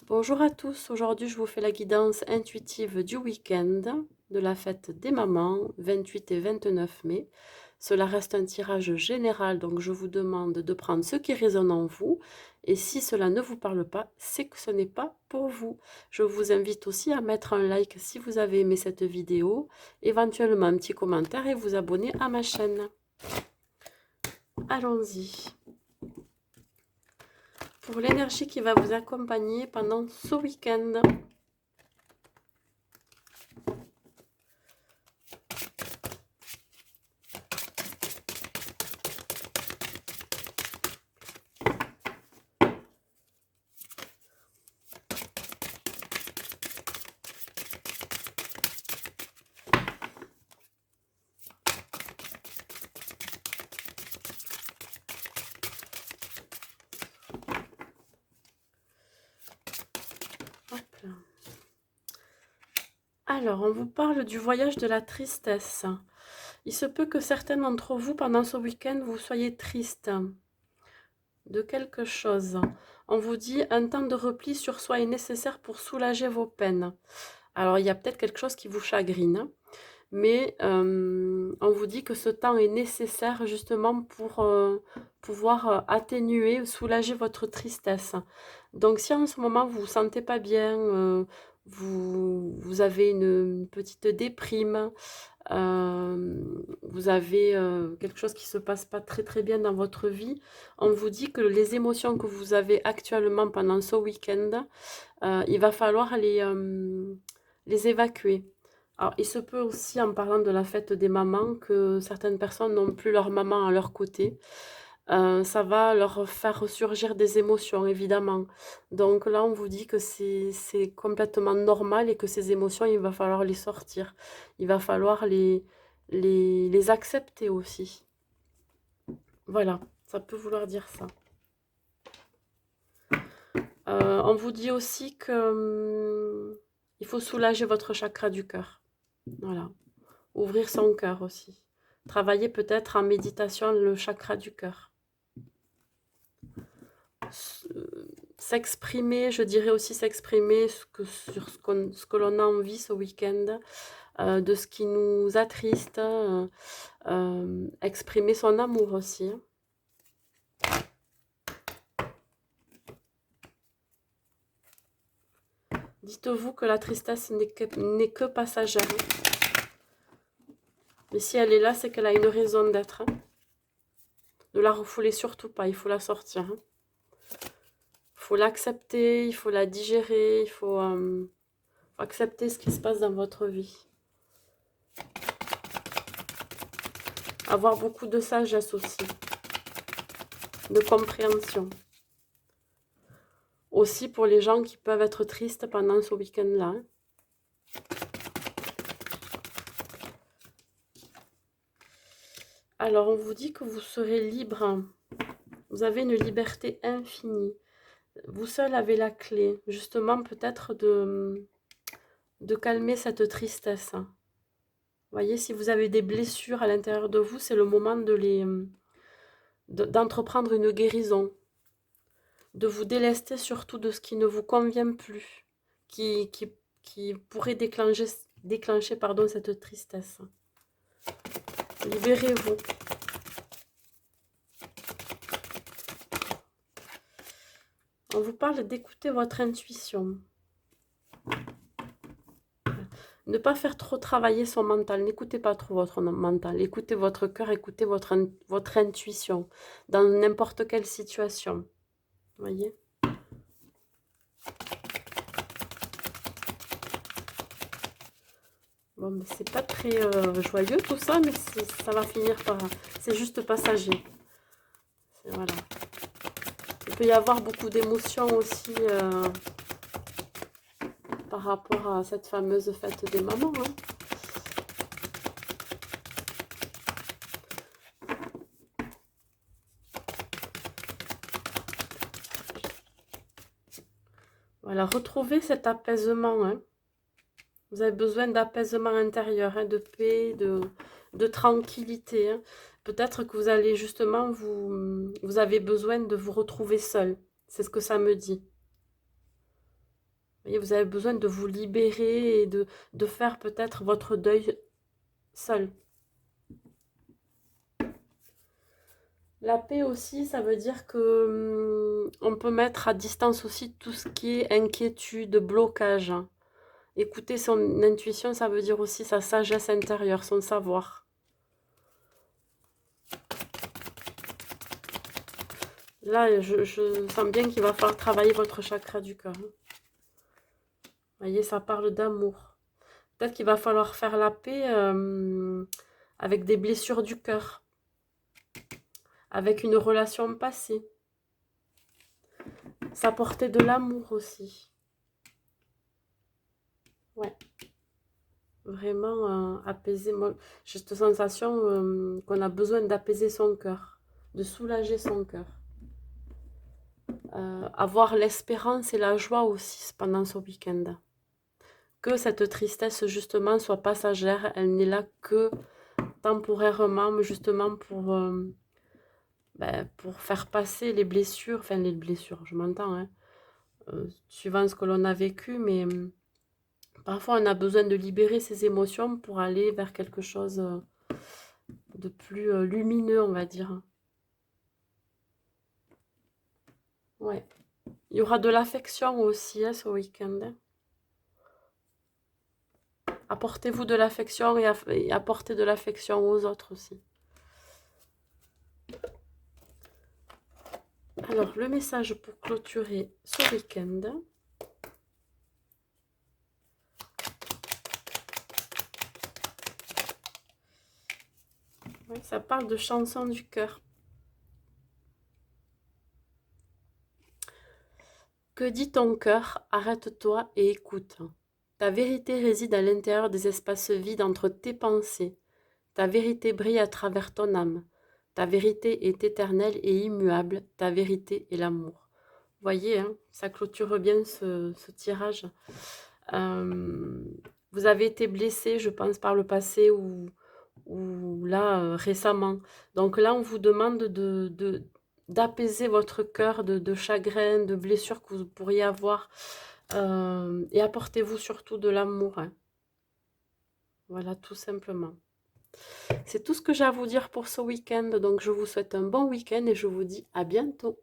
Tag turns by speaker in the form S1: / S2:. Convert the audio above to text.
S1: Bonjour à tous, aujourd'hui je vous fais la guidance intuitive du week-end de la fête des mamans, 28 et 29 mai. Cela reste un tirage général, donc je vous demande de prendre ce qui résonne en vous. Et si cela ne vous parle pas, c'est que ce n'est pas pour vous. Je vous invite aussi à mettre un like si vous avez aimé cette vidéo, éventuellement un petit commentaire et vous abonner à ma chaîne. Allons-y. Pour l'énergie qui va vous accompagner pendant ce week-end. Hop là. Alors, on vous parle du voyage de la tristesse. Il se peut que certains d'entre vous, pendant ce week-end, vous soyez triste de quelque chose. On vous dit un temps de repli sur soi est nécessaire pour soulager vos peines. Alors, il y a peut-être quelque chose qui vous chagrine, mais on vous dit que ce temps est nécessaire justement pour pouvoir atténuer, soulager votre tristesse. Donc, si en ce moment vous vous sentez pas bien, vous avez une petite déprime, vous avez quelque chose qui se passe pas très très bien dans votre vie, on vous dit que les émotions que vous avez actuellement pendant ce week-end, il va falloir les évacuer. Alors, il se peut aussi, en parlant de la fête des mamans, que certaines personnes n'ont plus leur maman à leur côté. Ça va leur faire ressurgir des émotions, évidemment. Donc là, on vous dit que c'est complètement normal et que ces émotions, il va falloir les sortir. Il va falloir les accepter aussi. Voilà, ça peut vouloir dire ça. On vous dit aussi que il faut soulager votre chakra du cœur. Voilà. Ouvrir son cœur aussi. Travailler peut-être en méditation le chakra du cœur. S'exprimer, je dirais aussi s'exprimer sur ce que l'on a envie ce week-end, de ce qui nous attriste, exprimer son amour aussi. Dites-vous que la tristesse n'est que passagère. Mais si elle est là, c'est qu'elle a une raison d'être. Ne la refouler surtout pas, il faut la sortir. Il faut l'accepter, il faut la digérer, il faut accepter ce qui se passe dans votre vie. Avoir beaucoup de sagesse aussi, de compréhension. Aussi pour les gens qui peuvent être tristes pendant ce week-end-là. Alors, on vous dit que vous serez libre. Vous avez une liberté infinie. Vous seul avez la clé, justement, peut-être de calmer cette tristesse. Vous voyez, si vous avez des blessures à l'intérieur de vous, c'est le moment d'entreprendre une guérison. De vous délester surtout de ce qui ne vous convient plus, qui pourrait déclencher pardon, cette tristesse. Libérez-vous. On vous parle d'écouter votre intuition. Ne pas faire trop travailler son mental. N'écoutez pas trop votre mental. Écoutez votre cœur, écoutez votre intuition dans n'importe quelle situation. Voyez ? Bon, mais c'est pas très joyeux tout ça, mais ça va finir par... C'est juste passager. Voilà. Il peut y avoir beaucoup d'émotions aussi par rapport à cette fameuse fête des mamans. Hein. Voilà, retrouvez cet apaisement. Hein. Vous avez besoin d'apaisement intérieur, hein, de paix, de tranquillité. Hein. Peut-être que vous allez justement, vous avez besoin de vous retrouver seul. C'est ce que ça me dit. Voyez, vous avez besoin de vous libérer et de faire peut-être votre deuil seul. La paix aussi, ça veut dire que on peut mettre à distance aussi tout ce qui est inquiétude, blocage. Écouter son intuition, ça veut dire aussi sa sagesse intérieure, son savoir. Là, je sens bien qu'il va falloir travailler votre chakra du cœur. Vous voyez, ça parle d'amour. Peut-être qu'il va falloir faire la paix avec des blessures du cœur, avec une relation passée. Ça portait de l'amour aussi. Ouais, vraiment apaiser. Moi, j'ai cette sensation qu'on a besoin d'apaiser son cœur, de soulager son cœur. Avoir l'espérance et la joie aussi pendant ce week-end. Que cette tristesse justement soit passagère, elle n'est là que temporairement, mais justement pour faire passer les blessures, enfin les blessures, je m'entends, hein, suivant ce que l'on a vécu, mais parfois on a besoin de libérer ses émotions pour aller vers quelque chose de plus lumineux, on va dire. Ouais. Il y aura de l'affection aussi ce week-end. Hein. Apportez-vous de l'affection et apportez de l'affection aux autres aussi. Alors, le message pour clôturer ce week-end. Oui, ça parle de chansons du cœur. Que dit ton cœur? Arrête-toi et écoute. Ta vérité réside à l'intérieur des espaces vides entre tes pensées. Ta vérité brille à travers ton âme. Ta vérité est éternelle et immuable. Ta vérité est l'amour. Voyez, hein, ça clôture bien ce tirage. Vous avez été blessé, je pense, par le passé ou là, récemment. Donc là, on vous demande d'apaiser votre cœur de chagrin, de blessures que vous pourriez avoir. Et apportez-vous surtout de l'amour. Hein. Voilà, tout simplement. C'est tout ce que j'ai à vous dire pour ce week-end. Donc, je vous souhaite un bon week-end et je vous dis à bientôt.